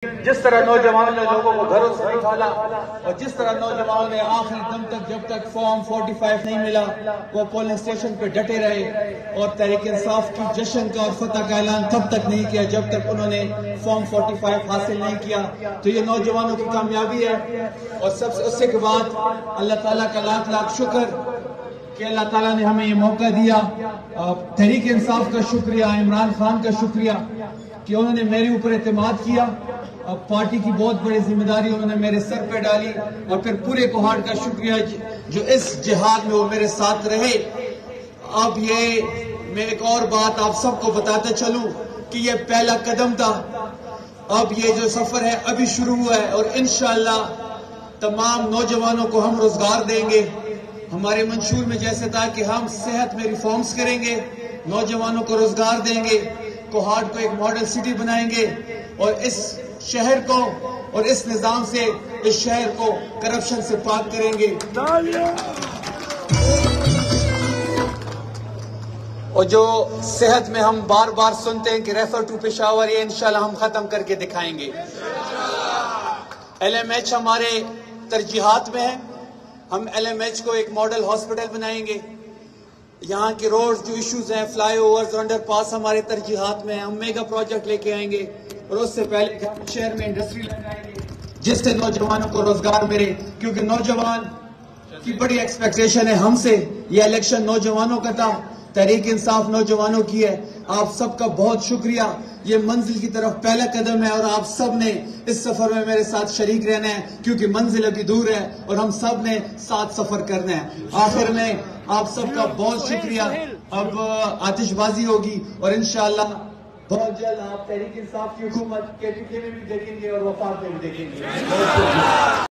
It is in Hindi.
जिस तरह नौजवानों ने लोगों को घरों से निकाला और जिस तरह नौजवानों ने आखिरी दम तक जब तक फॉर्म 45 नहीं मिला वो पोलिंग स्टेशन पे डटे रहे और तहरीक इंसाफ की जश्न का और फतह का ऐलान तब तक नहीं किया जब तक उन्होंने फॉर्म 45 हासिल नहीं किया। तो ये नौजवानों की कामयाबी है और सबसे उससे के बाद अल्लाह ताला का लाख लाख शुक्र कि अल्लाह ताला ने हमें ये मौका दिया। तहरीक इंसाफ का शुक्रिया, इमरान खान का शुक्रिया कि उन्होंने मेरे ऊपर एतमाद किया। अब पार्टी की बहुत बड़ी जिम्मेदारी उन्होंने मेरे सर पे डाली और फिर पूरे कोहाट का शुक्रिया जो इस जिहाद में वो मेरे साथ रहे। अब ये मैं एक और बात आप सबको बताते चलूं कि ये पहला कदम था। अब ये जो सफर है अभी शुरू हुआ है और इंशाअल्लाह तमाम नौजवानों को हम रोजगार देंगे। हमारे मंशूर में जैसे था कि हम सेहत में रिफॉर्म्स करेंगे, नौजवानों को रोजगार देंगे, कोहाट को एक मॉडल सिटी बनाएंगे और इस शहर को और इस निजाम से इस शहर को करप्शन से पाक करेंगे। और जो सेहत में हम बार बार सुनते हैं कि रेफर टू पेशावर, ये इंशाल्लाह हम खत्म करके दिखाएंगे। LMH हमारे तरजीहात में है। हम LMH को एक मॉडल हॉस्पिटल बनाएंगे। यहाँ के रोड जो इश्यूज हैं, फ्लाईओवर्स, अंडरपास हमारे तरजीहात में है। हम मेगा प्रोजेक्ट लेके आएंगे और उससे पहले शहर में इंडस्ट्री लगाएंगे जिससे नौजवानों को रोजगार मिले, क्योंकि नौजवान की बड़ी एक्सपेक्टेशन है हमसे। ये इलेक्शन नौजवानों का था, तहरीक इंसाफ नौजवानों की है। आप सबका बहुत शुक्रिया। ये मंजिल की तरफ पहला कदम है और आप सब ने इस सफर में मेरे साथ शरीक रहना है, क्योंकि मंजिल अभी दूर है और हम सब ने साथ सफर करना है। आखिर में आप सबका बहुत शुक्रिया। अब आतिशबाजी होगी और इंशाअल्लाह बहुत जल्द आप तहरीक इंसाफ की हुकूमत KPK में भी देखेंगे और वफाक में भी देखेंगे।